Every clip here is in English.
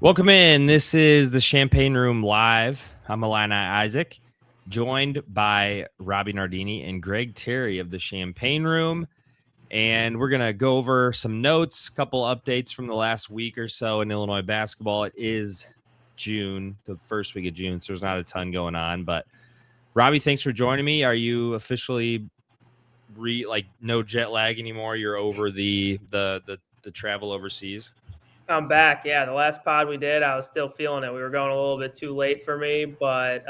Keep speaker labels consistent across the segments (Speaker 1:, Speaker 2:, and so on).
Speaker 1: Welcome in. This is the Champagne Room Live. I'm Illini Isaac, joined by Robby Nardini and Greg Terry of the Champagne Room. And we're going to go over some notes, a couple updates from the last week or so in Illinois basketball. It is June, the first week of June, so there's not a ton going on. But Robby, thanks for joining me. Are you officially no jet lag anymore? You're over the travel overseas?
Speaker 2: I'm back. Yeah, the last pod we did, I was still feeling it. We were going a little bit too late for me, but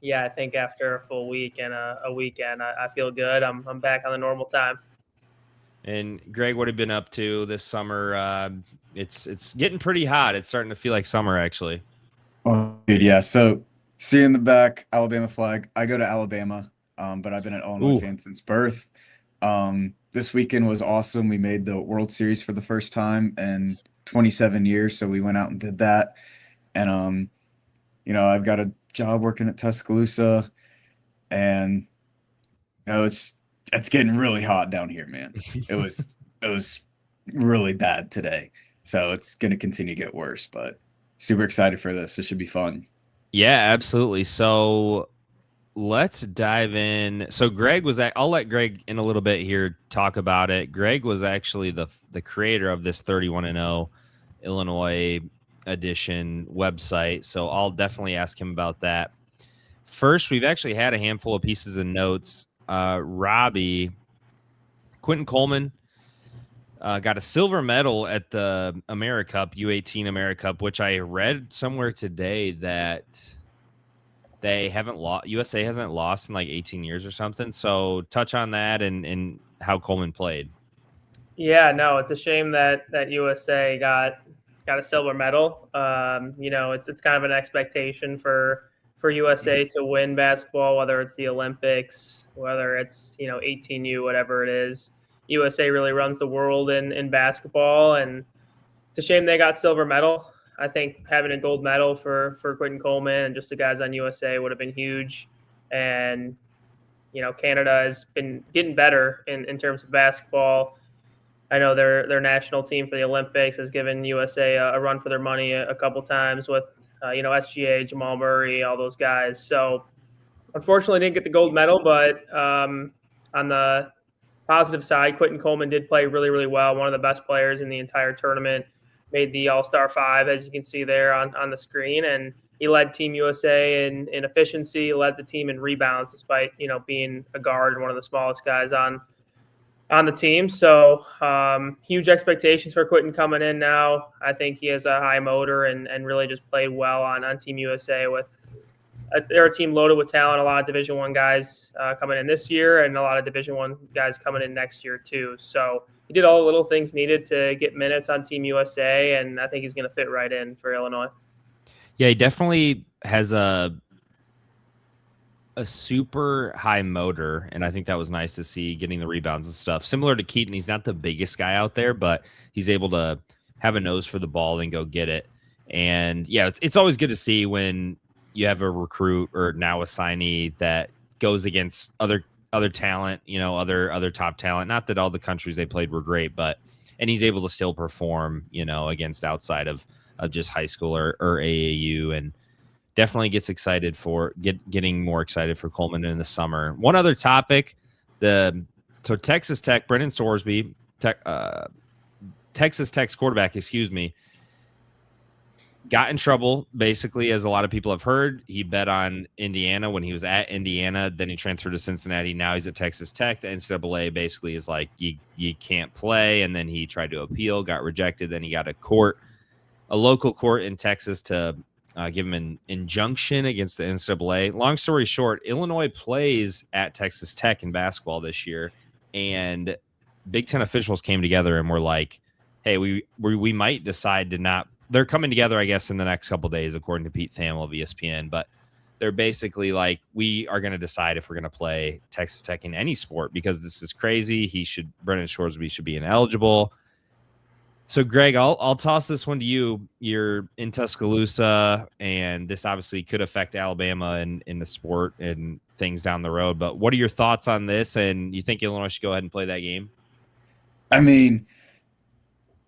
Speaker 2: yeah, I think after a full week and a weekend, I feel good. I'm back on the normal time.
Speaker 1: And Greg, what have you been up to this summer? It's getting pretty hot. It's starting to feel like summer, actually.
Speaker 3: Oh, dude, yeah. So, see in the back, Alabama flag. I go to Alabama, but I've been an Illinois fan since birth. This weekend was awesome. We made the World Series for the first time in 27 years, so we went out and did that. And I've got a job working at Tuscaloosa, and it's getting really hot down here, man. It was really bad today, so it's going to continue to get worse, but super excited for this. It should be fun.
Speaker 1: Yeah, absolutely. So let's dive in. So I'll let Greg in a little bit here talk about it. Greg was actually the creator of this 31-0 Illinois edition website. So I'll definitely ask him about that. First, we've actually had a handful of pieces of notes. Robby, Quentin Coleman got a silver medal at the AmeriCup, U18 AmeriCup, which I read somewhere today that they haven't lost. USA hasn't lost in like 18 years or something. So touch on that and how Coleman played.
Speaker 2: Yeah, no, it's a shame that USA got a silver medal. It's kind of an expectation for USA to win basketball, whether it's the Olympics, whether it's 18U, whatever it is. USA really runs the world in basketball, and it's a shame they got silver medal. I think having a gold medal for Quentin Coleman and just the guys on USA would have been huge. And, Canada has been getting better in terms of basketball. I know their national team for the Olympics has given USA a run for their money a couple times with, SGA, Jamal Murray, all those guys. So unfortunately didn't get the gold medal, but on the positive side, Quentin Coleman did play really, really well. One of the best players in the entire tournament. Made the All-Star 5, as you can see there on the screen, and he led Team USA in efficiency, led the team in rebounds, despite being a guard and one of the smallest guys on the team. So huge expectations for Quentin coming in now. I think he has a high motor and really just played well on Team USA with they're a team loaded with talent, a lot of Division I guys coming in this year and a lot of Division I guys coming in next year too. So he did all the little things needed to get minutes on Team USA, and I think he's going to fit right in for Illinois.
Speaker 1: Yeah, he definitely has a super high motor, and I think that was nice to see, getting the rebounds and stuff. Similar to Keaton, he's not the biggest guy out there, but he's able to have a nose for the ball and go get it. And yeah, it's always good to see when you have a recruit or now a signee that goes against other talent, other top talent. Not that all the countries they played were great, and he's able to still perform, against outside of just high school or AAU, and definitely gets excited getting more excited for Coleman in the summer. One other topic, so Texas Tech, Brennan Sorsby, Texas Tech's quarterback, got in trouble, basically, as a lot of people have heard. He bet on Indiana when he was at Indiana. Then he transferred to Cincinnati. Now he's at Texas Tech. The NCAA basically is like, you can't play. And then he tried to appeal, got rejected. Then he got a local court in Texas to give him an injunction against the NCAA. Long story short, Illinois plays at Texas Tech in basketball this year. And Big Ten officials came together and were like, hey, we might decide to not. They're coming together, I guess, in the next couple of days, according to Pete Thamel of ESPN. But they're basically like, we are going to decide if we're going to play Texas Tech in any sport because this is crazy. Brennan Sorsby should be ineligible. So, Greg, I'll toss this one to you. You're in Tuscaloosa, and this obviously could affect Alabama in the sport and things down the road. But what are your thoughts on this? And you think Illinois should go ahead and play that game?
Speaker 3: I mean,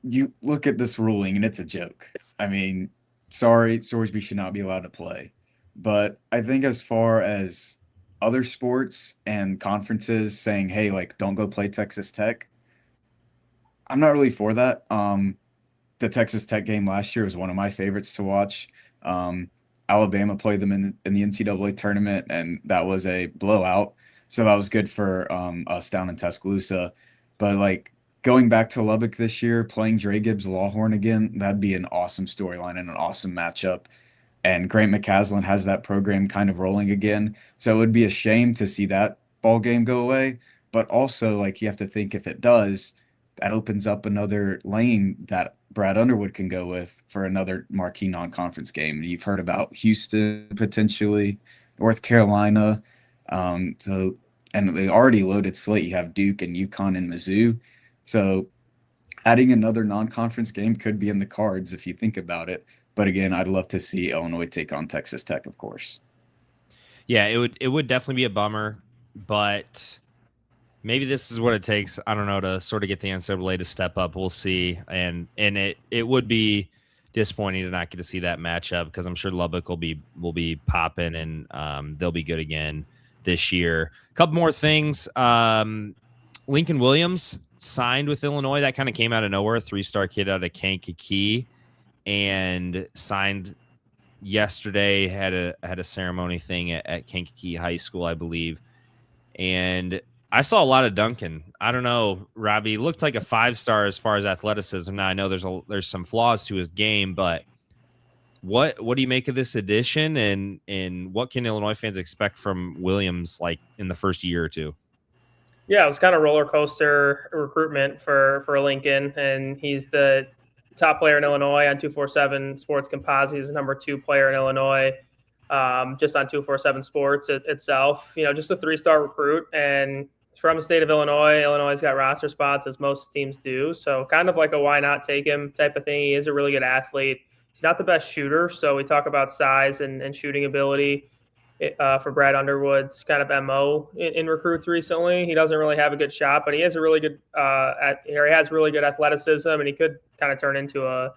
Speaker 3: you look at this ruling and it's a joke. I mean, sorry, Sorsby should not be allowed to play. But I think as far as other sports and conferences saying, hey, like, don't go play Texas Tech, I'm not really for that. The Texas Tech game last year was one of my favorites to watch. Um, Alabama played them in the NCAA tournament, and that was a blowout. So that was good for us down in Tuscaloosa. But like going back to Lubbock this year, playing Dre Gibbs Lawhorn again, that'd be an awesome storyline and an awesome matchup. And Grant McCaslin has that program kind of rolling again. So it would be a shame to see that ball game go away. But also, like, you have to think if it does, that opens up another lane that Brad Underwood can go with for another marquee non-conference game. You've heard about Houston potentially, North Carolina. So and they already loaded slate. You have Duke and UConn and Mizzou. So adding another non-conference game could be in the cards if you think about it. But again, I'd love to see Illinois take on Texas Tech, of course.
Speaker 1: Yeah, it would definitely be a bummer, but maybe this is what it takes. I don't know, to sort of get the NCAA to step up. We'll see, and it would be disappointing to not get to see that matchup because I'm sure Lubbock will be popping and they'll be good again this year. A couple more things. Lincoln Williams signed with Illinois. That kind of came out of nowhere. 3-star kid out of Kankakee, and signed yesterday. Had a ceremony thing at Kankakee High School, I believe, and I saw a lot of Duncan. I don't know, Robby. Looked like a 5-star as far as athleticism. Now I know there's some flaws to his game, but what do you make of this addition, and what can Illinois fans expect from Williams like in the first year or two?
Speaker 2: Yeah, it was kind of roller coaster recruitment for Lincoln, and he's the top player in Illinois on 247 Sports Composite. He's the number 2 player in Illinois, just on 247 Sports itself. Just a 3-star recruit, and from the state of Illinois. Illinois's got roster spots, as most teams do, so kind of like a why not take him type of thing. He is a really good athlete. He's not the best shooter, so we talk about size and shooting ability. For Brad Underwood's kind of MO in recruits recently. He doesn't really have a good shot, but he has a really good he has really good athleticism, and he could kind of turn into a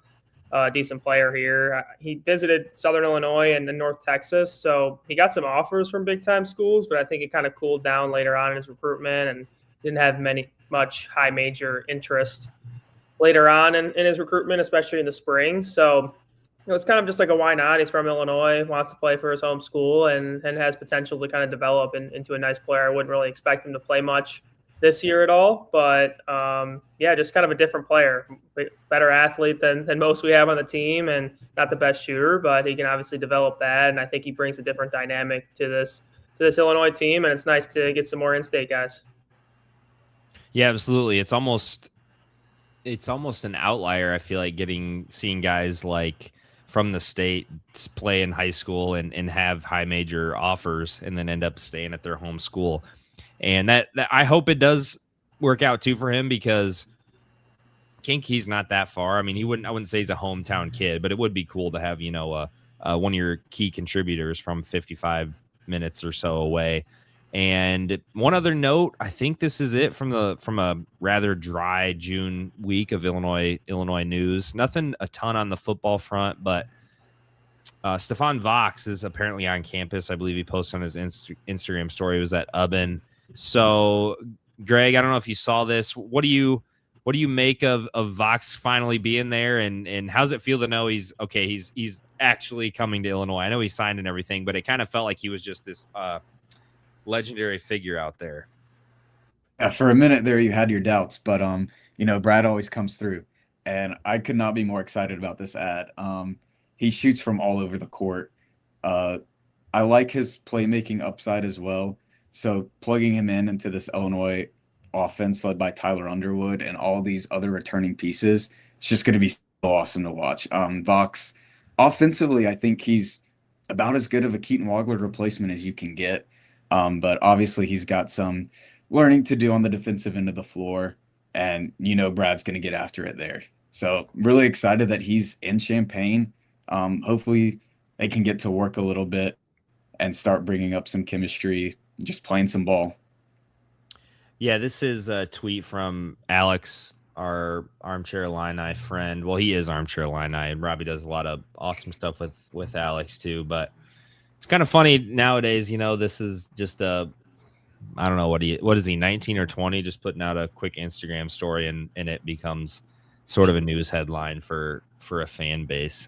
Speaker 2: decent player here. He visited Southern Illinois and North Texas, so he got some offers from big time schools, but I think it kind of cooled down later on in his recruitment and didn't have much high major interest later on in his recruitment, especially in the spring. So it's kind of just like a why not. He's from Illinois, wants to play for his home school, and has potential to kind of develop into a nice player. I wouldn't really expect him to play much this year at all, but yeah, just kind of a different player, better athlete than most we have on the team, and not the best shooter, but he can obviously develop that, and I think he brings a different dynamic to this Illinois team, and it's nice to get some more in-state guys.
Speaker 1: Yeah, absolutely. It's almost an outlier. I feel like seeing guys like from the state play in high school and have high major offers and then end up staying at their home school. And that I hope it does work out too for him, because Kinky's not that far. I mean, I wouldn't say he's a hometown kid, but it would be cool to have, one of your key contributors from 55 minutes or so away. And one other note, I think this is it from a rather dry June week of Illinois news. Nothing a ton on the football front, but Stefan Vox is apparently on campus. I believe he posted on his Instagram story. It was at Ubben. So, Greg, I don't know if you saw this. What do you make of Vox finally being there, and how's it feel to know he's actually coming to Illinois? I know he signed and everything, but it kind of felt like he was just this legendary figure out there.
Speaker 3: For a minute there, you had your doubts, but Brad always comes through, and I could not be more excited about this ad. He shoots from all over the court. I like his playmaking upside as well. So plugging him into this Illinois offense led by Tyler Underwood and all these other returning pieces, it's just going to be so awesome to watch. Vox, offensively, I think he's about as good of a Keaton Wagler replacement as you can get. But obviously he's got some learning to do on the defensive end of the floor, and Brad's going to get after it there. So really excited that he's in Champaign. Hopefully they can get to work a little bit and start bringing up some chemistry, just playing some ball.
Speaker 1: Yeah, this is a tweet from Alex our Armchair Illini friend. Well, he is Armchair Illini, and Robby does a lot of awesome stuff with Alex too. But it's kind of funny nowadays. This is just I don't know what is he 19 or 20, just putting out a quick Instagram story, and it becomes sort of a news headline for a fan base.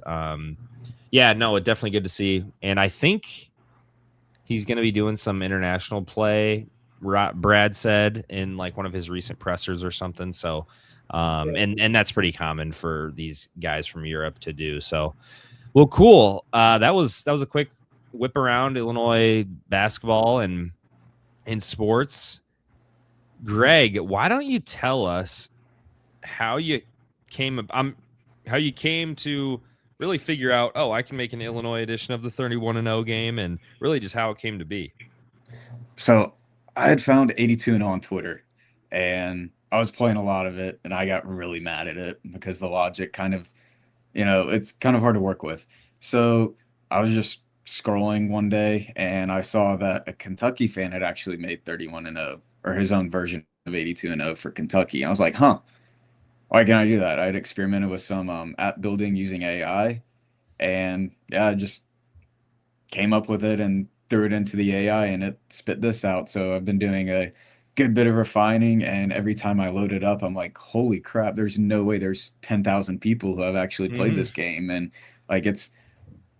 Speaker 1: Yeah, no, it's definitely good to see, and I think he's going to be doing some international play. Brad said in like one of his recent pressers or something. So, and that's pretty common for these guys from Europe to do. So, well, cool. That was a quick whip around Illinois basketball and in sports. Greg, why don't you tell us how you came to really figure out, I can make an Illinois edition of the 31-0 game, and really just how it came to be.
Speaker 3: So I had found 82-0 on Twitter, and I was playing a lot of it, and I got really mad at it because the logic kind of, it's kind of hard to work with. So I was just scrolling one day, and I saw that a Kentucky fan had actually made 31-0, or his own version of 82-0 for Kentucky. And I was like, why can't I do that? I had experimented with some app building using AI, and yeah, I just came up with it and threw it into the AI, and it spit this out. So I've been doing a good bit of refining, and every time I load it up, I'm like, holy crap, there's no way there's 10,000 people who have actually played this game. And like, it's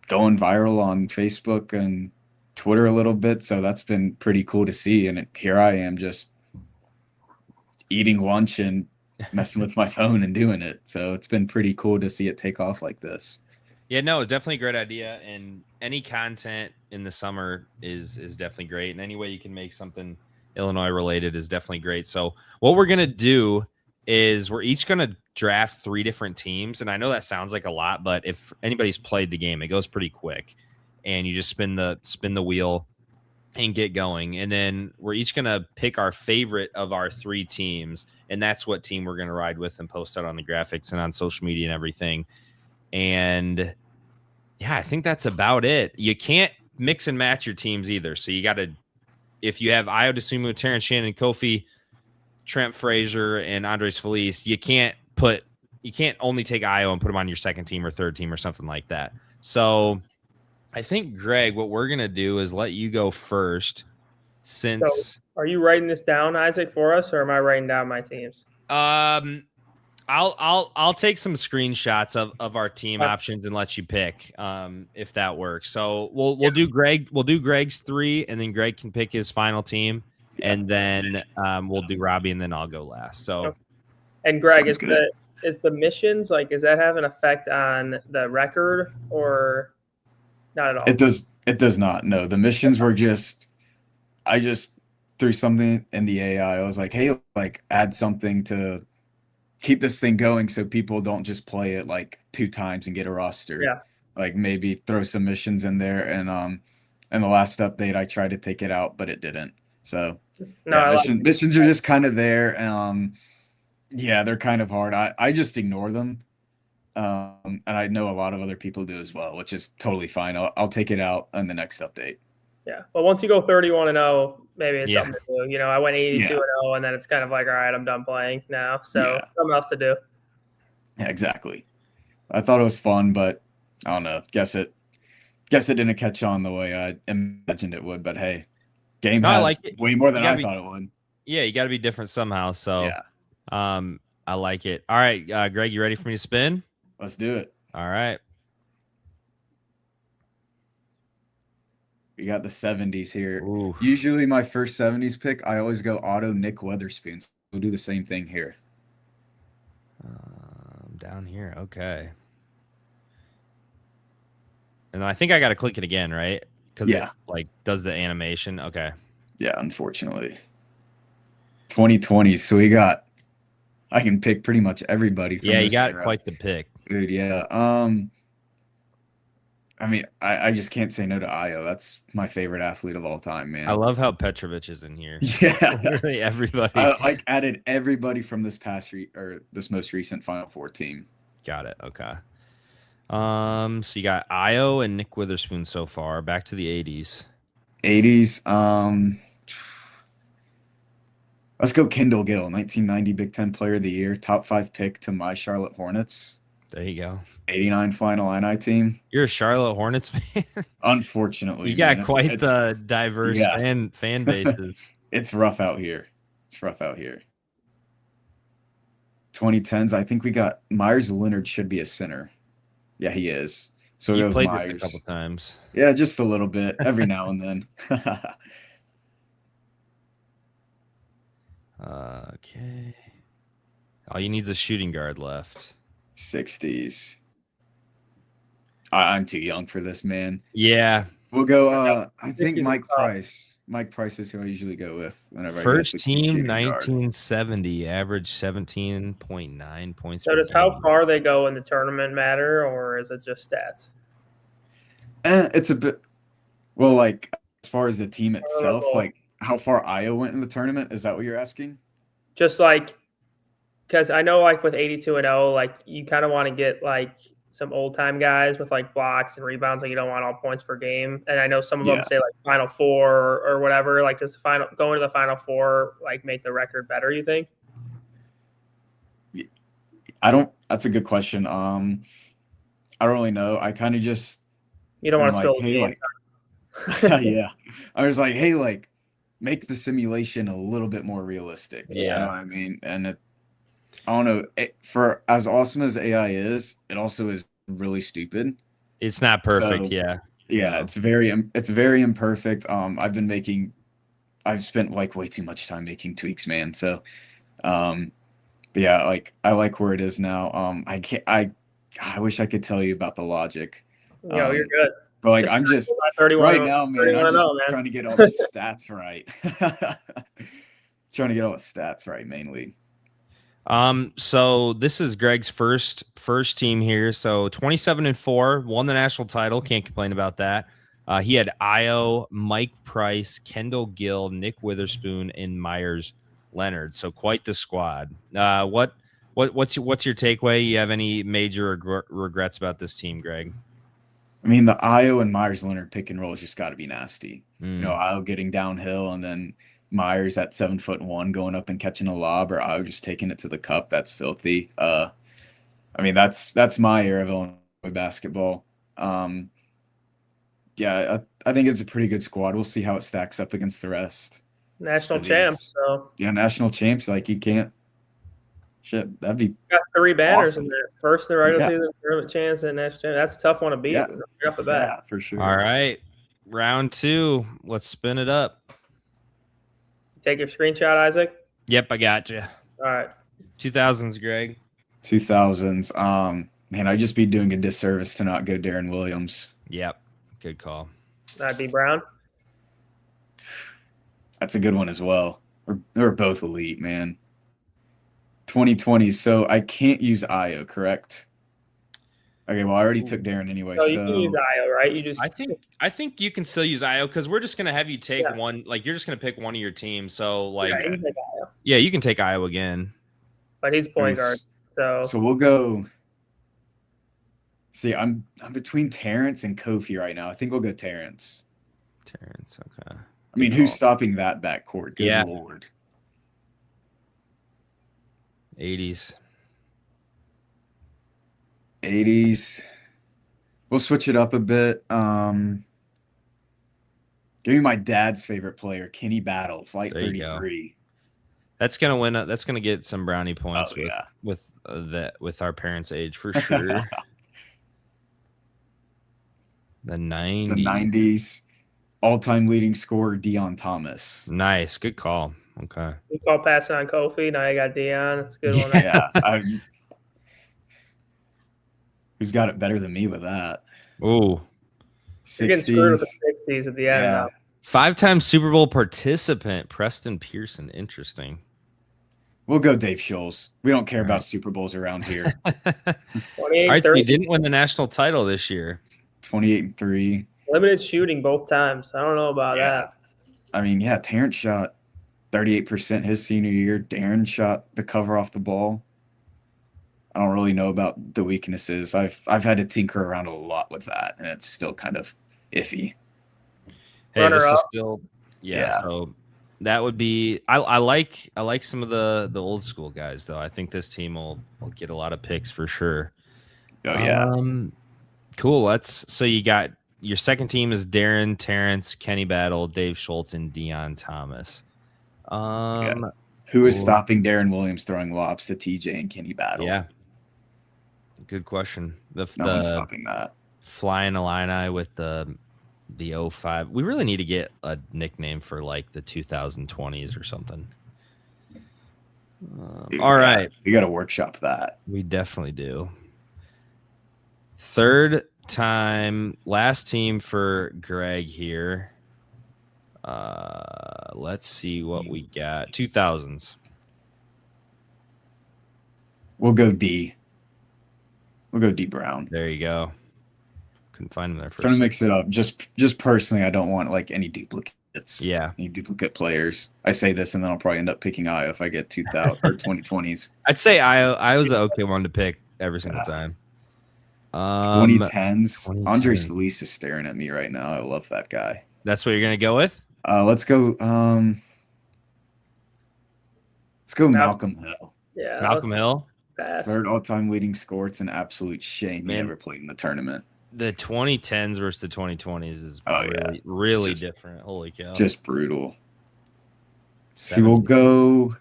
Speaker 3: going viral on Facebook and Twitter a little bit. So that's been pretty cool to see. And here I am just eating lunch and messing with my phone and doing it. So it's been pretty cool to see it take off like this.
Speaker 1: Yeah, no, it's definitely a great idea, and any content in the summer is definitely great, and any way you can make something Illinois related is definitely great. So what we're gonna do is we're each gonna draft 3 different teams, and I know that sounds like a lot, but if anybody's played the game, it goes pretty quick, and you just spin the wheel and get going, and then we're each gonna pick our favorite of our 3 teams, and that's what team we're gonna ride with and post out on the graphics and on social media and everything. And yeah, I think that's about it. You can't mix and match your teams either. So you got to, if you have Io DeSumo, Terrence Shannon, Kofi, Trent Frazier, and Andres Felice, you can't only take Io and put him on your second team or third team or something like that. So I think, Greg, what we're going to do is let you go first. So
Speaker 2: are you writing this down, Isaac, for us, or am I writing down my teams?
Speaker 1: I'll take some screenshots of our team options and let you pick if that works. So we'll do Greg's 3, and then Greg can pick his final team, and then we'll do Robby, and then I'll go last. So,
Speaker 2: and Greg, is the missions, like, does that have an effect on the record or not at all?
Speaker 3: It does not. No, the missions were I just threw something in the AI. I was like, hey, like, add something to keep this thing going so people don't just play it like 2 times and get a roster.
Speaker 2: Yeah.
Speaker 3: Like, maybe throw some missions in there, and in the last update I tried to take it out, but it didn't. So missions are just kind of there. Yeah, they're kind of hard. I just ignore them. And I know a lot of other people do as well, which is totally fine. I'll take it out on the next update.
Speaker 2: Yeah. But once you go 31-0, maybe it's something to do. I went 82-0, and then it's kind of like, all right, I'm done playing now. So something else to do.
Speaker 3: Yeah, exactly. I thought it was fun, but I don't know. Guess it didn't catch on the way I imagined it would. But hey, game has way more than I thought it would.
Speaker 1: Yeah, you got to be different somehow. So I like it. All right, Greg, you ready for me to spin?
Speaker 3: Let's do it.
Speaker 1: All right.
Speaker 3: We got the 70s here.
Speaker 1: Ooh.
Speaker 3: Usually my first 70s pick, I always go auto Nick Weatherspoon. We'll do the same thing here.
Speaker 1: Down here. Okay. And I think I got to click it again, right? Because it like does the animation. Okay.
Speaker 3: Yeah, unfortunately. 2020. So I can pick pretty much everybody from
Speaker 1: you got quite the pick.
Speaker 3: Dude, yeah. I mean, I just can't say no to Io. That's my favorite athlete of all time, man.
Speaker 1: I love how Petrovic is in here.
Speaker 3: Yeah,
Speaker 1: literally everybody.
Speaker 3: I added everybody from this this most recent Final Four team.
Speaker 1: Got it. Okay. So you got Io and Nick Witherspoon so far. Back to the 80s.
Speaker 3: 80s. Let's go Kendall Gill, 1990 Big Ten Player of the Year, top 5 pick to my Charlotte Hornets.
Speaker 1: There you go.
Speaker 3: 89 Flying Illini team.
Speaker 1: You're a Charlotte Hornets fan.
Speaker 3: Unfortunately,
Speaker 1: You got
Speaker 3: man,
Speaker 1: quite the diverse fan bases.
Speaker 3: It's rough out here. It's rough out here. 2010s, I think we got Myers Leonard should be a center. Yeah, he is. So
Speaker 1: You
Speaker 3: it goes
Speaker 1: played this a
Speaker 3: Myers.
Speaker 1: couple times.
Speaker 3: Yeah, just a little bit every now and then.
Speaker 1: Okay. All you need is a shooting guard left.
Speaker 3: 60s. I'm too young for this, man.
Speaker 1: Yeah.
Speaker 3: We'll go. I think
Speaker 2: 60s
Speaker 3: Mike
Speaker 2: is tough.
Speaker 3: Price. Mike Price is who I usually go with whenever I
Speaker 1: First
Speaker 3: get 60
Speaker 1: team,
Speaker 3: shooting guard.
Speaker 1: 1970, average 17.9 points.
Speaker 2: So
Speaker 1: per
Speaker 2: does how
Speaker 1: game.
Speaker 2: far they go in the tournament matter, or is it just stats?
Speaker 3: It's a bit. Well, like as far as the team itself,
Speaker 2: Well,
Speaker 3: like how far Iowa went in the tournament. Is that what you're asking?
Speaker 2: just like because I know like with 82-0, like you kind of want to get like some old time guys with like blocks and rebounds. Like you don't want all points per game. And I know some of them
Speaker 3: Yeah.
Speaker 2: say like Final Four or whatever. Like does the final going to the Final Four like make the record better? You think?
Speaker 3: I don't. That's a good question. I don't really know. I kind of just
Speaker 2: You don't
Speaker 3: am
Speaker 2: want to spill
Speaker 3: like,
Speaker 2: the
Speaker 3: hey,
Speaker 2: beans.
Speaker 3: like, yeah. I was like, hey, like, make the simulation a little bit more realistic. You
Speaker 1: Yeah.
Speaker 3: know what I mean? And I don't know. For as awesome as AI is, it also is really stupid.
Speaker 1: It's not perfect.
Speaker 3: So,
Speaker 1: Yeah.
Speaker 3: Yeah,
Speaker 1: No.
Speaker 3: it's very imperfect. I've spent like way too much time making tweaks, man. So, but yeah, like I like where it is now. I wish I could tell you about the logic.
Speaker 2: Yo, you're good.
Speaker 3: But like I'm just
Speaker 2: 31
Speaker 3: right now, man. I'm just
Speaker 2: 31-0, man.
Speaker 3: trying to get all the stats right. Trying to get all the stats right, mainly.
Speaker 1: So this is Greg's first team here. So 27-4, won the national title. Can't complain about that. He had Io, Mike Price, Kendall Gill, Nick Witherspoon, and Myers Leonard. So quite the squad. What's your takeaway? You have any major regrets about this team, Greg?
Speaker 3: I mean, the Io and Myers Leonard pick and roll has just got to be nasty.
Speaker 1: Mm.
Speaker 3: You know, Io getting downhill and then Myers at 7'1" going up and catching a lob, or Io just taking it to the cup. That's filthy. I mean, that's my era of Illinois basketball. Yeah, I think it's a pretty good squad. We'll see how it stacks up against the rest.
Speaker 2: National
Speaker 3: of
Speaker 2: champs.
Speaker 3: these.
Speaker 2: So
Speaker 3: Yeah, national champs. Like you can't. Shit, that'd be
Speaker 2: got 3 banners
Speaker 3: awesome.
Speaker 2: in there. First in the regular
Speaker 3: Yeah.
Speaker 2: season tournament champs and national champ. That's a tough one to beat.
Speaker 3: Yeah.
Speaker 2: Right off the bat.
Speaker 3: Yeah, for sure.
Speaker 1: All right, round 2. Let's spin it up.
Speaker 2: Take your screenshot, Isaac.
Speaker 1: Yep, I got you.
Speaker 2: All right.
Speaker 1: 2000s, Greg.
Speaker 3: 2000s. Man, I'd just be doing a disservice to not go Darren Williams.
Speaker 1: Yep, good call.
Speaker 2: That'd be Brown.
Speaker 3: That's a good one as well. They're both elite, man. 2020s. So I can't use Io, correct? Okay, well I already took Darren anyway.
Speaker 2: So you can use Io, right? You just
Speaker 1: I think you can still use Io because we're just gonna have you take
Speaker 2: Yeah.
Speaker 1: one. Like you're just gonna pick one of your teams. So like,
Speaker 2: yeah, you can take Io.
Speaker 1: yeah, you can take Io again.
Speaker 2: But he's point guard.
Speaker 3: So we'll go. See, I'm between Terrence and Kofi right now. I think we'll go Terrence.
Speaker 1: Terrence, okay.
Speaker 3: I mean,
Speaker 1: Good
Speaker 3: who's
Speaker 1: call.
Speaker 3: stopping that backcourt? Good
Speaker 1: Yeah.
Speaker 3: Lord.
Speaker 1: 80s.
Speaker 3: 80s. We'll switch it up a bit. Give me my dad's favorite player, Kenny Battle, Flight
Speaker 1: There you go.
Speaker 3: 33.
Speaker 1: That's gonna win. That's gonna get some brownie points
Speaker 3: Oh, yeah.
Speaker 1: with our parents' age for sure. The 90s.
Speaker 3: The 90s. All-time leading scorer, Deion Thomas.
Speaker 1: Nice, good call. Okay.
Speaker 2: You call passing on Kofi. Now you got Dion. That's a good one.
Speaker 3: Yeah. Who's got it better than me with that?
Speaker 1: Ooh.
Speaker 2: You're getting screwed with
Speaker 3: 60s.
Speaker 2: the 60s at the end
Speaker 3: Yeah.
Speaker 2: now.
Speaker 1: 5-time Super Bowl participant, Preston Pearson. Interesting.
Speaker 3: We'll go Dave Scholes. We don't care
Speaker 1: All
Speaker 3: about
Speaker 1: right.
Speaker 3: Super Bowls around here.
Speaker 2: 28
Speaker 1: All right, so
Speaker 2: 30.
Speaker 1: you didn't win the national title this year.
Speaker 3: 28-3.
Speaker 2: Limited shooting both times. I don't know about that.
Speaker 3: I mean, yeah, Terrence shot 38% his senior year. Darren shot the cover off the ball. I don't really know about the weaknesses. I've had to tinker around a lot with that, and it's still kind of iffy.
Speaker 1: Hey,
Speaker 2: Runner
Speaker 1: this is
Speaker 2: up.
Speaker 1: still
Speaker 3: Yeah.
Speaker 1: So that would be. I like some of the old school guys though. I think this team will get a lot of picks for sure.
Speaker 3: Oh yeah.
Speaker 1: Cool. So you got your second team is Darren, Terrence, Kenny Battle, Dave Schultz, and Dion Thomas.
Speaker 3: Yeah. Who is stopping Darren Williams throwing lobs to TJ and Kenny Battle?
Speaker 1: Yeah. Good question.
Speaker 3: No one's stopping that.
Speaker 1: Flying Illini with the 05. We really need to get a nickname for like the 2020s or something. All right.
Speaker 3: We got to workshop that.
Speaker 1: We definitely do. Third time, last team for Greg here. Let's see what we got. 2000s.
Speaker 3: We'll go D. We'll go D Brown.
Speaker 1: There you go. Couldn't find him there first.
Speaker 3: Trying to mix it up. Just personally, I don't want like any duplicates.
Speaker 1: Yeah.
Speaker 3: Any duplicate players. I say this and then I'll probably end up picking Io if I get 2000 or 2020s.
Speaker 1: I'd say I was an okay one to pick every single time.
Speaker 3: 2010s. Andres Feliz is staring at me right now. I love that guy.
Speaker 1: That's what you're gonna go with?
Speaker 3: Let's go. Let's go Malcolm Hill.
Speaker 2: Yeah,
Speaker 1: Malcolm Hill.
Speaker 2: Pass.
Speaker 3: Third all-time leading score. It's an absolute shame he never played in the tournament.
Speaker 1: The 2010s versus the 2020s is really different. Holy cow!
Speaker 3: Just brutal. 70. See, we'll go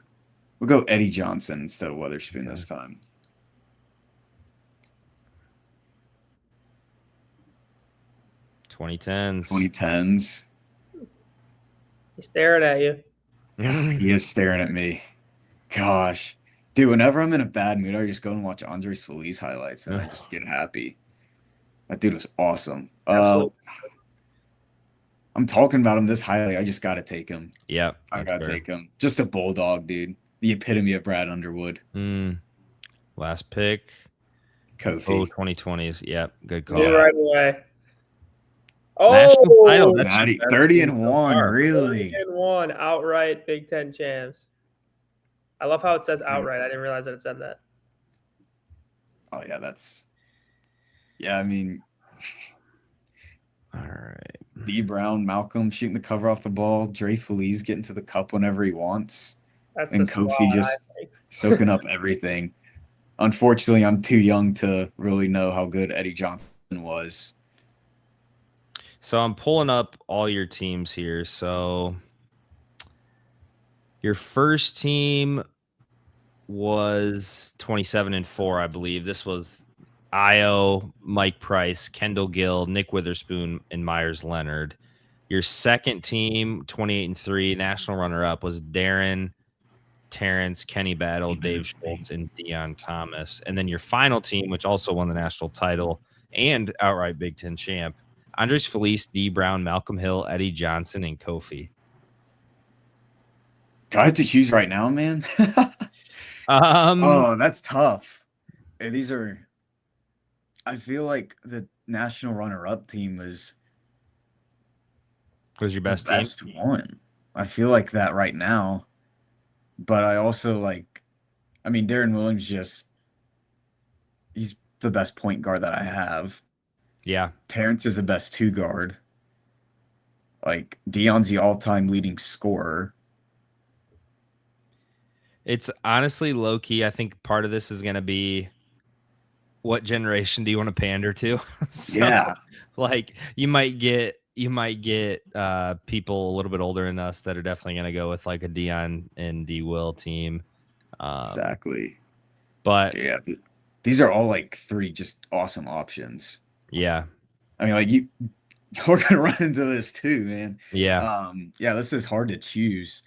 Speaker 3: Eddie Johnson instead of Weatherspoon this time.
Speaker 1: '20s.
Speaker 2: He's staring at you.
Speaker 3: He is staring at me. Gosh. Dude, whenever I'm in a bad mood, I just go and watch Andres Feliz highlights and I just get happy. That dude was awesome. I'm talking about him this highly. I just got to take him.
Speaker 1: Yeah.
Speaker 3: I got to take him. Just a bulldog, dude. The epitome of Brad Underwood.
Speaker 1: Last pick.
Speaker 3: Kofi.
Speaker 1: 2020s. Yep. Good call.
Speaker 2: Knew right away.
Speaker 1: National title. That's
Speaker 3: 30-1. Really?
Speaker 2: 30-1 outright Big Ten champs. I love how it says outright. I didn't realize that it said that.
Speaker 3: Oh yeah, yeah. I mean,
Speaker 1: all right.
Speaker 3: D Brown, Malcolm shooting the cover off the ball. Dre Feliz getting to the cup whenever he wants, and Kofi just soaking up everything. Unfortunately, I'm too young to really know how good Eddie Johnson was.
Speaker 1: So I'm pulling up all your teams here. So your first team was 27-4, I believe. This was Io, Mike Price, Kendall Gill, Nick Witherspoon, and Myers Leonard. Your second team, 28-3, national runner-up, was Darren, Terrence, Kenny Battle, Dave Schultz, and Dion Thomas. And then your final team, which also won the national title and outright Big Ten champ, Andres Feliz, D Brown, Malcolm Hill, Eddie Johnson, and Kofi.
Speaker 3: Do I have to choose right now, man? Oh, that's tough. These are. I feel like the national runner-up team was
Speaker 1: your best
Speaker 3: one. I feel like that right now, but I also like. I mean, Darren Williams he's the best point guard that I have.
Speaker 1: Yeah.
Speaker 3: Terrence is the best two guard. Like Dion's the all-time leading scorer.
Speaker 1: It's honestly low key. I think part of this is going to be what generation do you want to pander to?
Speaker 3: Yeah.
Speaker 1: Like you might get people a little bit older than us that are definitely going to go with like a Dion and D Will team.
Speaker 3: Exactly.
Speaker 1: But
Speaker 3: yeah, these are all like three just awesome options.
Speaker 1: Yeah.
Speaker 3: I mean, like we're going to run into this too, man.
Speaker 1: Yeah.
Speaker 3: Yeah, this is hard to choose.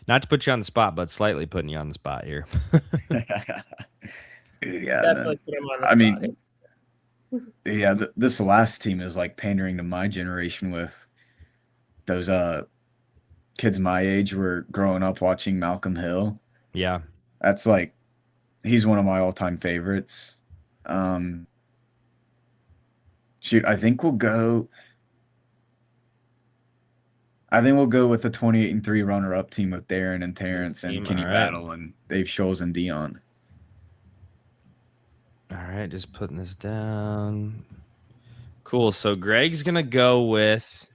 Speaker 1: Not to put you on the spot, but slightly putting you on the spot here.
Speaker 3: Dude, yeah.
Speaker 2: Definitely put him on the
Speaker 3: spot. Mean, yeah, this last team is like pandering to my generation with those kids my age were growing up watching Malcolm Hill.
Speaker 1: Yeah.
Speaker 3: That's like he's one of my all-time favorites. Shoot, I think we'll go with the 28-3 runner-up team with Darren and Terrence and Kenny Battle and Dave Scholes and Dion.
Speaker 1: All right, just putting this down. Cool. So Greg's gonna go with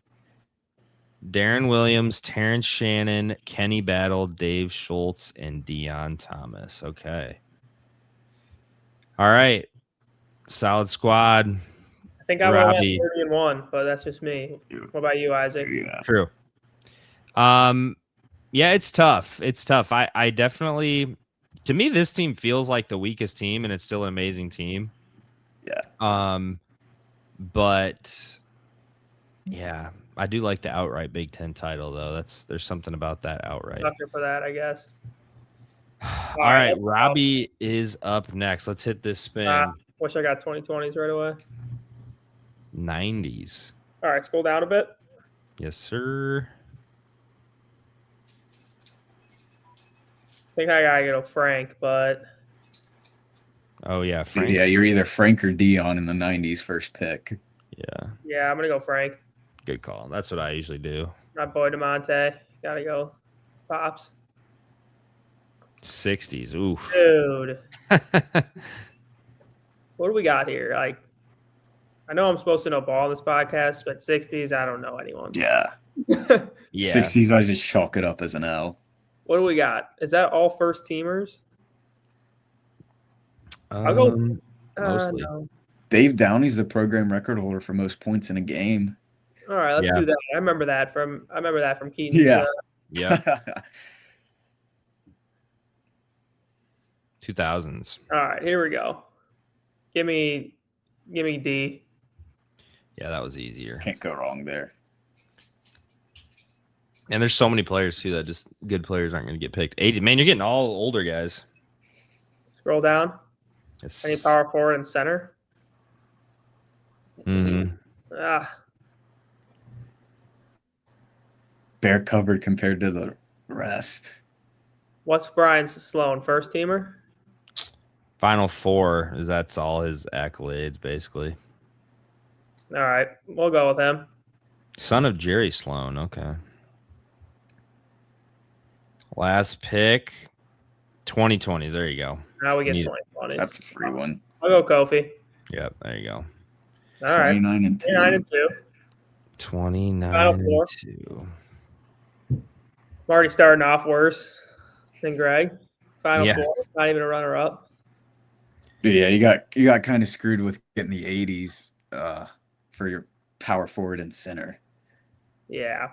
Speaker 1: Darren Williams, Terrence Shannon, Kenny Battle, Dave Schultz, and Deion Thomas. Okay. All right. Solid squad.
Speaker 2: I think I went
Speaker 1: Robby.
Speaker 2: 30-1, but that's just me. What about you, Isaac?
Speaker 3: Yeah.
Speaker 1: True. Yeah, it's tough. It's tough. I definitely, to me, this team feels like the weakest team, and it's still an amazing team.
Speaker 3: Yeah.
Speaker 1: But yeah, I do like the outright Big Ten title, though. There's something about that outright.
Speaker 2: Sucker for that, I guess.
Speaker 1: All right, Robby is up next. Let's hit this spin.
Speaker 2: Wish I got 2020s right away.
Speaker 1: 90s.
Speaker 2: All right, scroll down a bit.
Speaker 1: Yes, sir.
Speaker 2: I think I gotta go Frank, but
Speaker 1: Oh yeah, Frank.
Speaker 3: Yeah, you're either Frank or Dion in the 90s first pick.
Speaker 2: yeah, I'm gonna go Frank.
Speaker 1: Good call. That's what I usually do.
Speaker 2: My boy DeMonte. Gotta go Pops.
Speaker 1: 60s. Ooh.
Speaker 2: Dude. What do we got here? Like, I know I'm supposed to know ball in this podcast, but 60s, I don't know anyone.
Speaker 3: Yeah.
Speaker 1: Yeah.
Speaker 3: 60s, I just chalk it up as an L.
Speaker 2: What do we got? Is that all first teamers? I'll go.
Speaker 1: Mostly.
Speaker 2: No.
Speaker 3: Dave Downey's the program record holder for most points in a game.
Speaker 2: All right, let's
Speaker 1: Yeah.
Speaker 2: do that. I remember that from Keaton.
Speaker 3: Yeah.
Speaker 1: Yeah. 2000s.
Speaker 2: All right, here we go. Give me D.
Speaker 1: Yeah, that was easier.
Speaker 3: Can't go wrong there.
Speaker 1: And there's so many players too that just good players aren't going to get picked. 80. Man, you're getting all older guys.
Speaker 2: Scroll down.
Speaker 1: It's...
Speaker 2: Any power forward and center?
Speaker 1: Mhm.
Speaker 3: Bare covered compared to the rest.
Speaker 2: What's Brian Sloan? First teamer?
Speaker 1: Final four is that's all his accolades basically.
Speaker 2: All right, we'll go with him.
Speaker 1: Son of Jerry Sloan. Okay. Last pick. 2020s. There you go.
Speaker 2: Now we get
Speaker 1: Need-
Speaker 2: 2020s.
Speaker 3: That's a free one.
Speaker 2: I'll go Kofi.
Speaker 1: Yep. There you go.
Speaker 2: All right.
Speaker 3: 29 and 2.
Speaker 2: 9 and 2.
Speaker 1: 29
Speaker 2: Final four.
Speaker 1: and 2.
Speaker 2: I'm already starting off worse than Greg. Final
Speaker 1: Yeah.
Speaker 2: four, not even a runner up.
Speaker 3: Dude, yeah, you got kind of screwed with getting the 80s for your power forward and center.
Speaker 2: Yeah.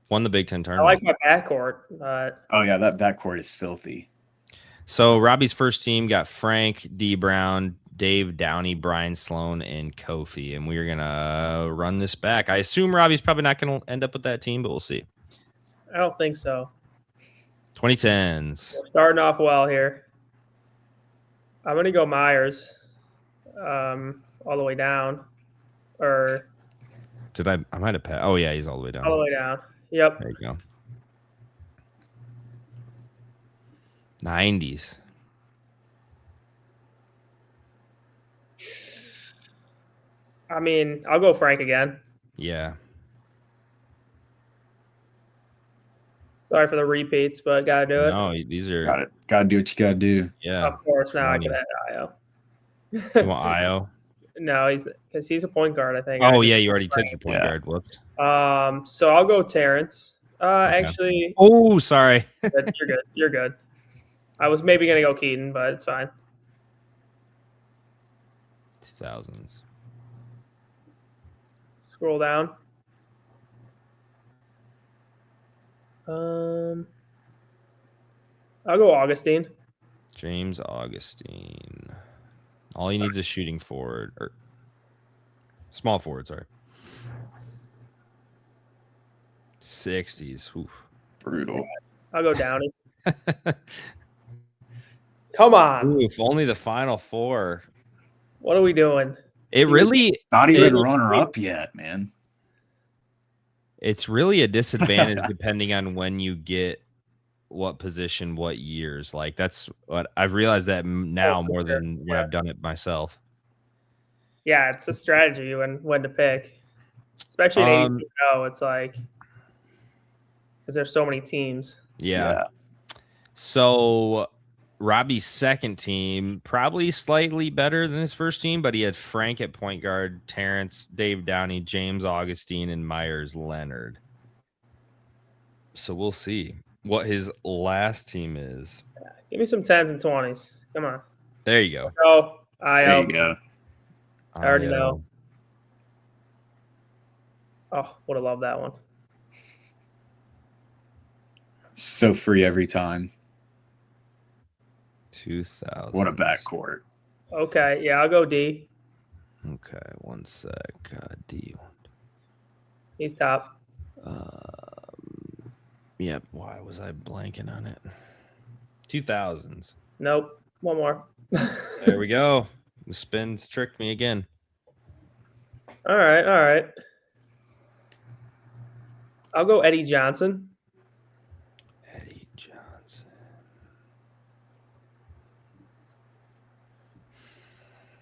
Speaker 1: Won the Big Ten
Speaker 2: I
Speaker 1: tournament.
Speaker 2: like my backcourt, but
Speaker 3: Oh yeah, that backcourt is filthy.
Speaker 1: So Robby's first team got Frank, D. Brown, Dave Downey, Brian Sloan, and Kofi. And we're going to run this back. I assume Robby's probably not going to end up with that team, but we'll see.
Speaker 2: I don't think so.
Speaker 1: 2010s.
Speaker 2: We're starting off well here. I'm going to go Myers all the way down. Or
Speaker 1: Did I might have passed. Oh, yeah, he's all the way down.
Speaker 2: all the way down. Yep.
Speaker 1: There you go. 90s.
Speaker 2: I mean, I'll go Frank again.
Speaker 1: Yeah.
Speaker 2: Sorry for the repeats, but got to do it.
Speaker 1: No, these are.
Speaker 3: Got it. Got to do what you got to do.
Speaker 1: Yeah.
Speaker 2: Of course, now I
Speaker 1: Funny.
Speaker 2: can add Io.
Speaker 1: You want Io?
Speaker 2: No, because he's a point guard, I think.
Speaker 1: Oh, yeah, you already took your point
Speaker 3: Yeah.
Speaker 1: guard. Whoops.
Speaker 2: So I'll go Terrence. Actually,
Speaker 1: Oh, sorry.
Speaker 2: you're good. You're good. I was maybe gonna go Keaton, but it's fine.
Speaker 1: 2000s.
Speaker 2: Scroll down. I'll go Augustine.
Speaker 1: James Augustine. All he needs is shooting forward or small forward. Sorry. 60s. Oof.
Speaker 3: Brutal.
Speaker 2: I'll go Downey. Come on.
Speaker 1: Oof, only the final four.
Speaker 2: What are we doing?
Speaker 1: It really,
Speaker 3: Not even
Speaker 1: It-
Speaker 3: runner up yet, man.
Speaker 1: it's really a disadvantage depending on when you get what position, what years. Like that's what I've realized that now
Speaker 2: for
Speaker 1: more
Speaker 2: sure.
Speaker 1: than when
Speaker 2: Yeah.
Speaker 1: I've done it myself.
Speaker 2: Yeah, it's a strategy when to pick, especially in 82. It's like because there's so many teams.
Speaker 1: Yeah. So Robby's second team, probably slightly better than his first team, but he had Frank at point guard, Terrence, Dave Downey, James Augustine, and Myers Leonard. So we'll see what his last team is.
Speaker 2: Give me some 10s and 20s. Come on.
Speaker 1: There you go.
Speaker 2: Oh,
Speaker 3: There you go.
Speaker 2: I already know. Oh, would have loved that one.
Speaker 3: So free every time.
Speaker 1: 2000.
Speaker 3: What a backcourt.
Speaker 2: Okay, yeah, I'll go D.
Speaker 1: Okay, one sec. D.
Speaker 2: He's top.
Speaker 1: Yep. Why was I blanking on it? 2000s.
Speaker 2: Nope. One more.
Speaker 1: There we go. The spins tricked me again.
Speaker 2: All right. I'll go Eddie Johnson.
Speaker 1: Eddie Johnson.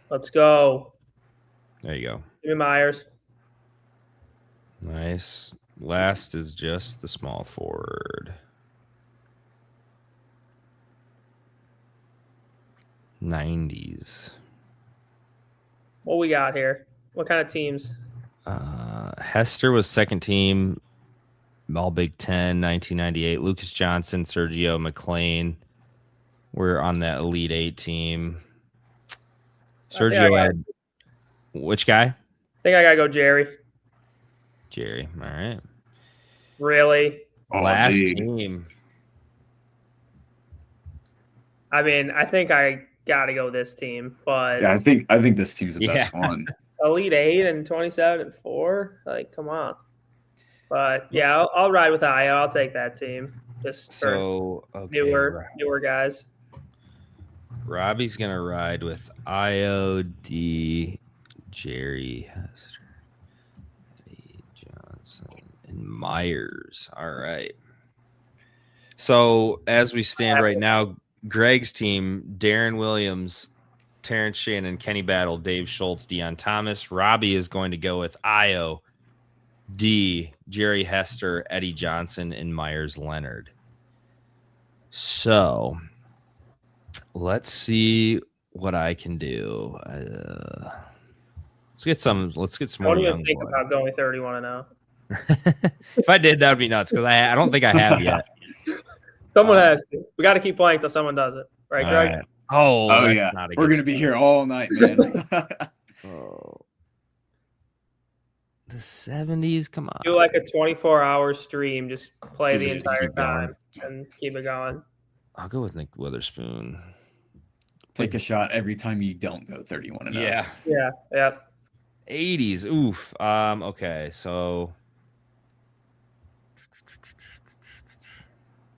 Speaker 2: Let's go.
Speaker 1: There you go.
Speaker 2: Give me Myers.
Speaker 1: Nice. Last is just the small forward. 90s.
Speaker 2: What we got here? What kind of teams?
Speaker 1: Hester was second team, all Big Ten, 1998. Lucas Johnson, Sergio McLean were on that Elite Eight team. Sergio had which guy?
Speaker 2: I think I gotta go Jerry.
Speaker 1: Jerry. All right.
Speaker 2: Really?
Speaker 1: Last team.
Speaker 2: I mean, I think I gotta go this team, but
Speaker 3: yeah, I think this team's the best one.
Speaker 2: Elite 8 and 27 and 4. Like, come on. But yeah, I'll ride with IO. I'll take that team. Just for newer guys.
Speaker 1: Robbie's gonna ride with IOD, Jerry Hester, Eddie Johnson, and Myers. All right. So as we stand right now, Greg's team: Darren Williams, Terrence Shannon, Kenny Battle, Dave Schultz, Deion Thomas. Robby is going to go with IO, D, Jerry Hester, Eddie Johnson, and Myers Leonard. So let's see what I can do. Let's get some more.
Speaker 2: Don't even think about going 31-0.
Speaker 1: If I did, that would be nuts because I don't think I have yet.
Speaker 2: Someone has to. We got to keep playing until someone does it, right, Greg?
Speaker 1: Right. Oh
Speaker 3: yeah. We're gonna be here all night, man.
Speaker 1: The 70s, come on.
Speaker 2: Do like a 24-hour stream, just play the entire time and keep it going.
Speaker 1: I'll go with Nick Witherspoon.
Speaker 3: Take a shot every time you don't go 31-0.
Speaker 2: Yeah.
Speaker 1: 80s, oof. Okay, so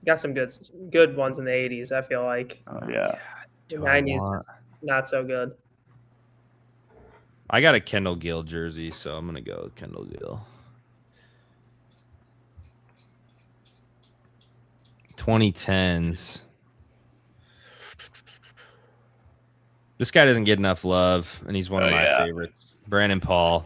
Speaker 2: got some good ones in the 80s, I feel like.
Speaker 3: Oh yeah.
Speaker 2: The 90s, not so good.
Speaker 1: I got a Kendall Gill jersey, so I'm gonna go with Kendall Gill. 2010s. This guy doesn't get enough love, and he's one of my favorites. Brandon Paul.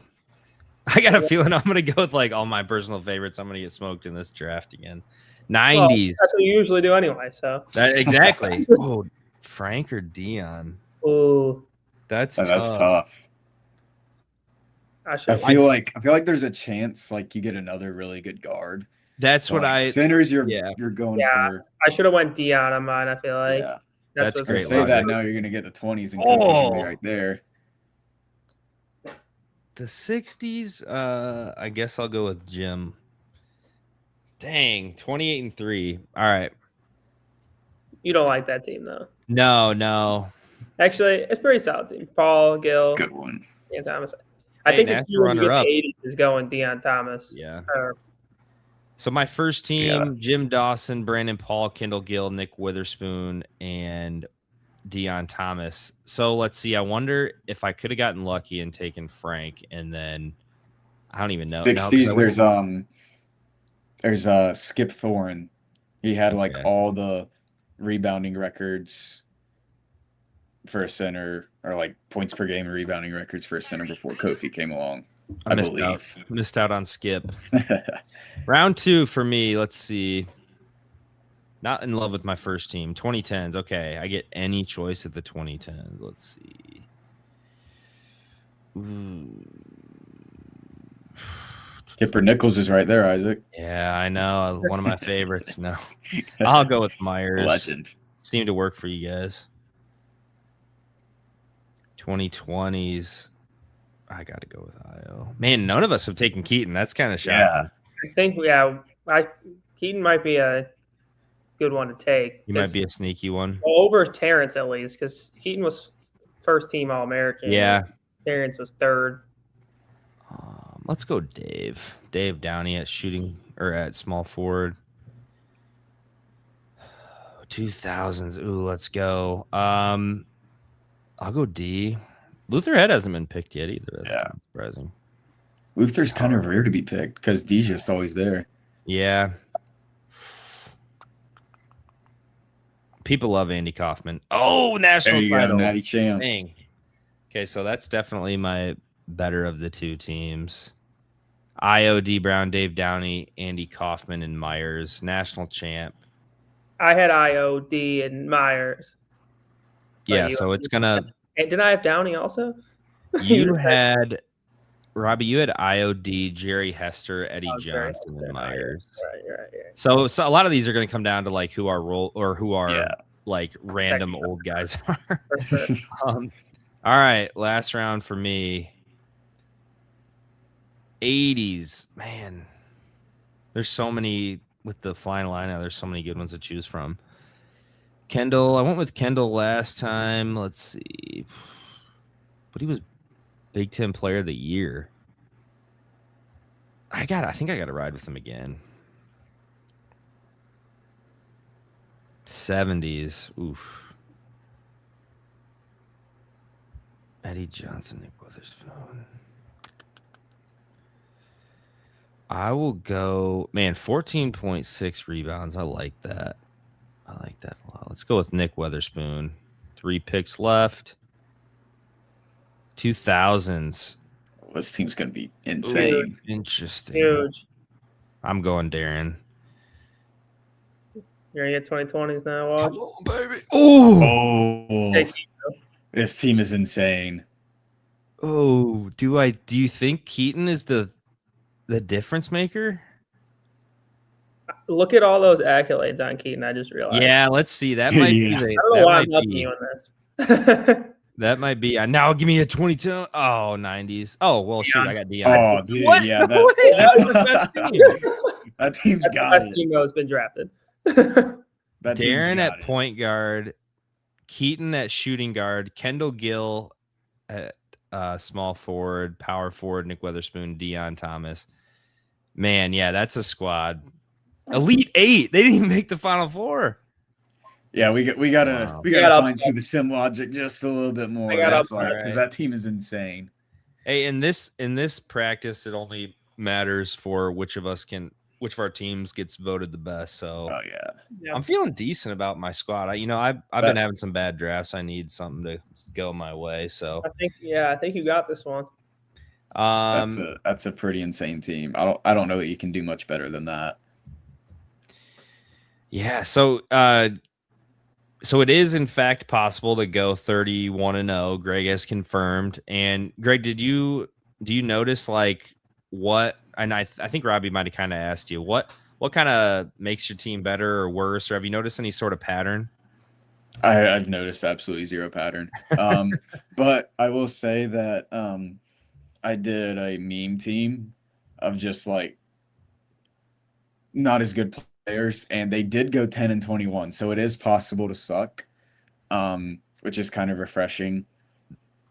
Speaker 1: I got a feeling I'm gonna go with like all my personal favorites. I'm gonna get smoked in this draft again. 90s.
Speaker 2: Well, that's what you usually do anyway. So
Speaker 1: exactly. Oh, Frank or Dion?
Speaker 2: Oh,
Speaker 1: that's
Speaker 3: tough. I feel like there's a chance like you get another really good guard.
Speaker 1: That's what
Speaker 3: centers. You're going for.
Speaker 2: I should have went Dion on mine. I feel like
Speaker 1: that's great.
Speaker 3: Say that now you're gonna get the 20s and right there.
Speaker 1: The 60s. I guess I'll go with Jim. Dang, 28-3. All right.
Speaker 2: You don't like that team though.
Speaker 1: No.
Speaker 2: Actually, it's a pretty solid team. Paul, Gill,
Speaker 3: good one.
Speaker 2: Deion Thomas. I think the team when you get the 80s is going Deion Thomas.
Speaker 1: Yeah. So my first team: Jim Dawson, Brandon Paul, Kendall Gill, Nick Witherspoon, and Deion Thomas. So let's see. I wonder if I could have gotten lucky and taken Frank, and then I don't even know.
Speaker 3: 60s. There's Skip Thorne. He had like all the rebounding records for a center, or like points per game rebounding records for a center before Kofi came along. I believe.
Speaker 1: Missed out on Skip. Round 2 for me. Let's see. Not in love with my first team. 2010s. Okay, I get any choice at the 2010s. Let's see.
Speaker 3: Kipper Nichols is right there, Isaac.
Speaker 1: Yeah, I know. One of my favorites. No, I'll go with Myers.
Speaker 3: Legend.
Speaker 1: Seemed to work for you guys. 2020s. I got to go with Io. Man, none of us have taken Keaton. That's kind of shocking.
Speaker 3: Yeah.
Speaker 2: I think Keaton might be a good one to take.
Speaker 1: He might be a sneaky one.
Speaker 2: Over Terrence at least, because Keaton was first team All-American.
Speaker 1: Yeah.
Speaker 2: Terrence was third.
Speaker 1: Let's go Dave. Dave Downey at shooting or at small forward. 2000s. Ooh, let's go. I'll go D. Luther Head hasn't been picked yet either. That's kind of surprising.
Speaker 3: Luther's kind of rare to be picked because D's just always there.
Speaker 1: Yeah. People love Andy Kaufman. Oh, national title.
Speaker 3: Natty champ.
Speaker 1: Dang. Okay, so that's definitely my better of the two teams. IOD Brown, Dave Downey, Andy Kaufman, and Myers. National champ.
Speaker 2: I had IOD and Myers.
Speaker 1: Yeah, so it's gonna.
Speaker 2: And did I have Downey also?
Speaker 1: You had Robby. You had IOD, Jerry Hester, Eddie Johnson, and Myers.
Speaker 2: Right.
Speaker 1: So a lot of these are going to come down to like who our role or who our like random old guys are.
Speaker 2: For sure.
Speaker 1: All right, last round for me. 80s, man. There's so many with the flying line now. There's so many good ones to choose from. Kendall, I went with Kendall last time. Let's see, but he was Big Ten Player of the Year. I think I got to ride with him again. 70s, oof. Eddie Johnson, Nick Witherspoon. I will go, man, 14.6 rebounds. I like that. I like that a lot. Let's go with Nick Witherspoon. 3 picks left. 2000s.
Speaker 3: This team's going to be insane.
Speaker 1: Interesting.
Speaker 2: Huge.
Speaker 1: I'm going Darren.
Speaker 2: You're going to get 2020s now, watch.
Speaker 1: Come on, baby. Oh.
Speaker 3: This team is insane.
Speaker 1: Oh, do you think Keaton is the difference maker?
Speaker 2: Look at all those accolades on Keaton. I just realized.
Speaker 1: Yeah, let's see. That might be.
Speaker 2: I don't know why I'm helping you in this.
Speaker 1: That might be. Now give me a 22. Oh, 90s. Oh, well, shoot. I got Dion.
Speaker 3: Oh, dude.
Speaker 1: What?
Speaker 3: Yeah.
Speaker 1: That's the best team.
Speaker 3: That team's got
Speaker 2: the best team that has been drafted.
Speaker 1: Darren at point guard, Keaton at shooting guard, Kendall Gill at small forward, power forward, Nick Witherspoon, Dion Thomas. Man, yeah, that's a squad. Elite 8. They didn't even make the Final Four.
Speaker 3: Yeah, we gotta fine tune the sim logic just a little bit more. Because that team is insane.
Speaker 1: Hey, in this practice, it only matters for which of our teams gets voted the best. So I'm feeling decent about my squad. I've been having some bad drafts. I need something to go my way. So
Speaker 2: I think you got this one.
Speaker 3: That's a pretty insane team. I don't know that you can do much better than that.
Speaker 1: Yeah. So it is in fact possible to go 31-0. Greg has confirmed. And Greg, do you notice like what? And I think Robby might have kind of asked you what kind of makes your team better or worse, or have you noticed any sort of pattern?
Speaker 3: I've noticed absolutely zero pattern. But I will say that I did a meme team of just like not as good players, and they did go 10-21. So it is possible to suck, which is kind of refreshing.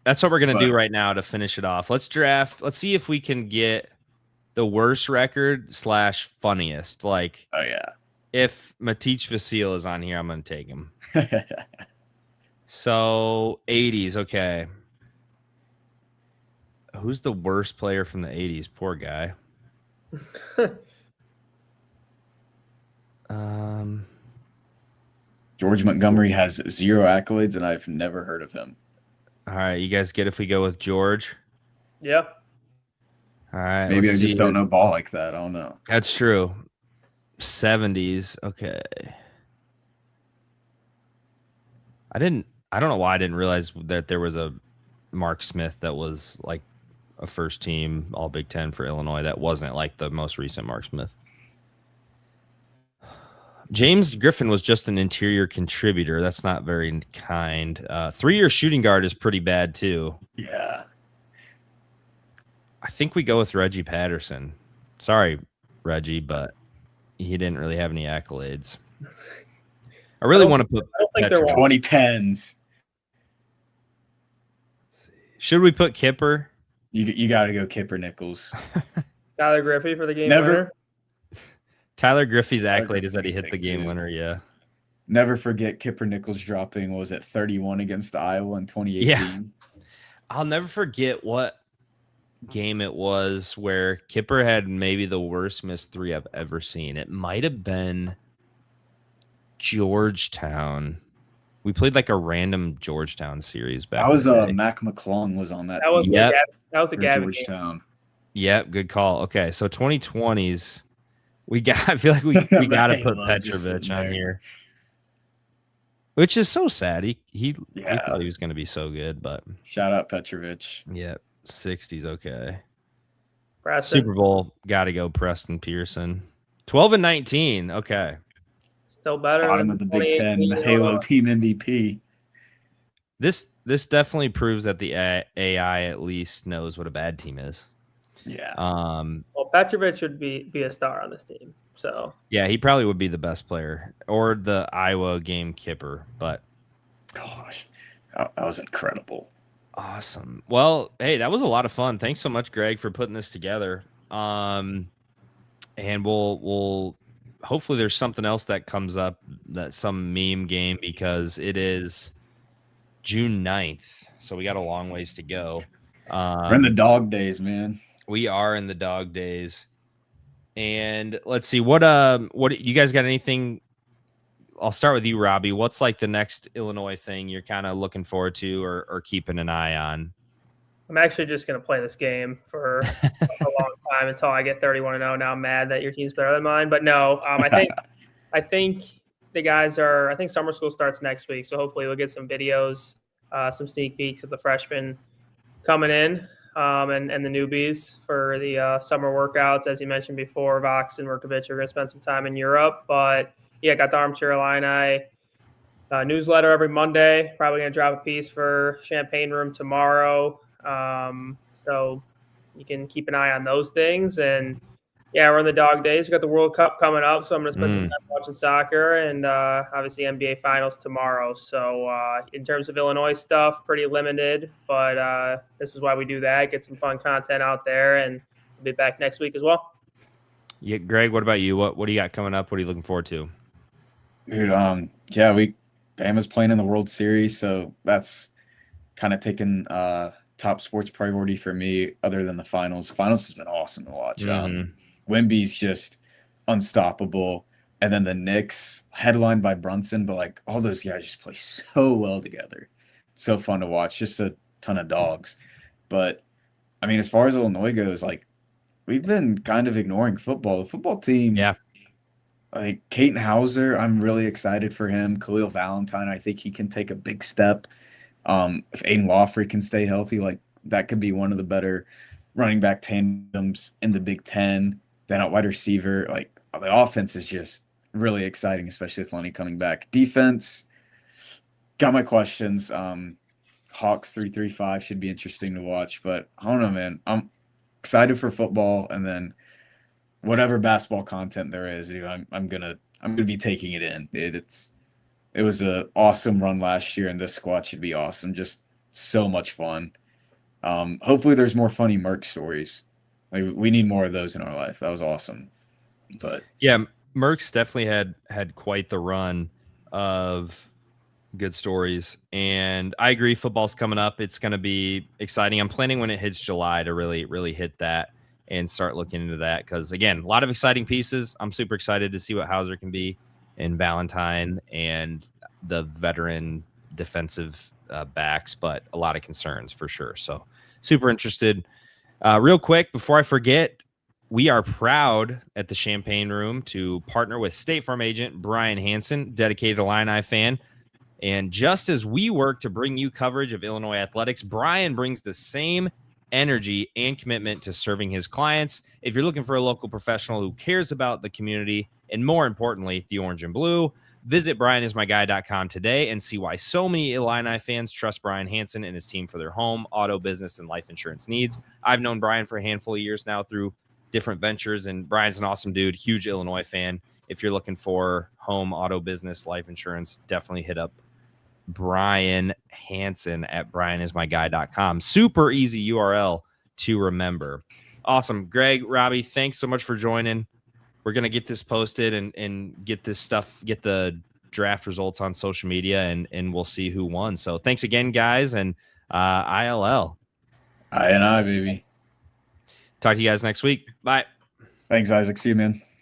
Speaker 1: That's what we're gonna do right now to finish it off. Let's draft. Let's see if we can get the worst record / funniest. Like, if Matich Vasil is on here, I'm gonna take him. So 80s, okay. Who's the worst player from the 80s? Poor guy.
Speaker 3: George Montgomery has 0 accolades, and I've never heard of him.
Speaker 1: All right, you guys get if we go with George?
Speaker 2: Yeah.
Speaker 1: All right.
Speaker 3: Maybe I just don't know ball like that. I don't know.
Speaker 1: That's true. 70s. Okay. I don't know why I didn't realize that there was a Mark Smith that was like a first team All Big Ten for Illinois that wasn't like the most recent Mark Smith. James Griffin was just an interior contributor. That's not very kind. 3-year shooting guard is pretty bad too.
Speaker 3: Yeah.
Speaker 1: I think we go with Reggie Patterson. Sorry, Reggie, but he didn't really have any accolades. I really want to put.
Speaker 2: I don't think they're
Speaker 3: 2010s.
Speaker 1: Should we put Kipper?
Speaker 3: You got to go Kipper Nichols.
Speaker 2: Tyler Griffey for the game winner.
Speaker 1: Tyler Griffey's accolade is that he hit the game winner. Yeah.
Speaker 3: Never forget Kipper Nichols dropping, what was it, 31 against Iowa in 2018?
Speaker 1: Yeah. I'll never forget what game it was where Kipper had maybe the worst missed three I've ever seen. It might have been Georgetown. We played like a random Georgetown series back.
Speaker 3: That was Mac McClung was on that team.
Speaker 2: That was the Gavin
Speaker 3: Georgetown.
Speaker 2: Game.
Speaker 1: Yep, good call. Okay, so 2020s. I feel like we got to put Petrovich on here. Which is so sad. We thought he was going to be so good, but
Speaker 3: shout out Petrovich.
Speaker 1: Yeah, 60s. Okay.
Speaker 2: Preston.
Speaker 1: Super Bowl, got to go Preston Pearson. 12-19. Okay.
Speaker 2: Still better.
Speaker 3: Bottom of the Big Ten, Halo team MVP.
Speaker 1: This definitely proves that the AI at least knows what a bad team is.
Speaker 3: Yeah.
Speaker 2: Well, Petrovich should be a star on this team. So
Speaker 1: yeah, he probably would be the best player or the Iowa game Kipper. But
Speaker 3: gosh, that was incredible.
Speaker 1: Awesome. Well, hey, that was a lot of fun. Thanks so much, Greg, for putting this together. And we'll hopefully there's something else that comes up, that some meme game, because it is June 9th. So we got a long ways to go.
Speaker 3: We're in the dog days, man.
Speaker 1: We are in the dog days. And let's see, what you guys got anything? I'll start with you, Robby. What's like the next Illinois thing you're kind of looking forward to or keeping an eye on?
Speaker 2: I'm actually just going to play this game for a long time until I get 31-0. Now I'm mad that your team's better than mine. But no, I think the guys I think summer school starts next week. So hopefully we'll get some videos, some sneak peeks of the freshmen coming in. And the newbies for the summer workouts. As you mentioned before, Vox and Merkovich are going to spend some time in Europe. But, yeah, got the Armchair Illini newsletter every Monday. Probably going to drop a piece for Champagne Room tomorrow. So you can keep an eye on those things. And, yeah, we're in the dog days. We got the World Cup coming up, so I'm going to spend some time watching soccer and obviously NBA Finals tomorrow. So in terms of Illinois stuff, pretty limited, but this is why we do that. Get some fun content out there, and we'll be back next week as well.
Speaker 1: Yeah, Greg, what about you? What do you got coming up? What are you looking forward to?
Speaker 3: Dude, Bama's playing in the World Series, so that's kind of taken top sports priority for me other than the finals. Finals has been awesome to watch. Wemby's just unstoppable. And then the Knicks, headlined by Brunson, but like all those guys just play so well together. It's so fun to watch. Just a ton of dogs. But I mean, as far as Illinois goes, like we've been kind of ignoring football. The football team, like Caton Hauser, I'm really excited for him. Khalil Valentine, I think he can take a big step. If Aiden Lawfrey can stay healthy, like that could be one of the better running back tandems in the Big Ten. Then at wide receiver, like the offense is just really exciting, especially with Lenny coming back. Defense, got my questions. Hawks 3-3-5 should be interesting to watch, but I don't know, man. I'm excited for football, and then whatever basketball content there is, dude, I'm gonna be taking it in. It was an awesome run last year, and this squad should be awesome. Just so much fun. Hopefully, there's more funny Merc stories. Like we need more of those in our life. That was awesome. But
Speaker 1: yeah, Merck's definitely had quite the run of good stories, and I agree. Football's coming up. It's going to be exciting. I'm planning when it hits July to really hit that and start looking into that because again, a lot of exciting pieces. I'm super excited to see what Hauser can be in Valentine and the veteran defensive backs, but a lot of concerns for sure. So super interested. Real quick, before I forget, we are proud at the Champagne Room to partner with State Farm agent Brian Hansen, dedicated Illini fan. And just as we work to bring you coverage of Illinois athletics, Brian brings the same energy, and commitment to serving his clients. If you're looking for a local professional who cares about the community and, more importantly, the orange and blue, visit brianismyguy.com today and see why so many Illini fans trust Brian Hansen and his team for their home, auto, business, and life insurance needs. I've known Brian for a handful of years now through different ventures, and Brian's an awesome dude, huge Illinois fan. If you're looking for home, auto, business, life insurance, definitely hit up Brian Hansen at brianismyguy.com. Super easy URL to remember. Awesome. Greg, Robby, thanks so much for joining. We're going to get this posted and get this stuff, get the draft results on social media, and we'll see who won. So thanks again, guys, and ILL.
Speaker 3: I baby.
Speaker 1: Talk to you guys next week. Bye.
Speaker 3: Thanks, Isaac. See you, man.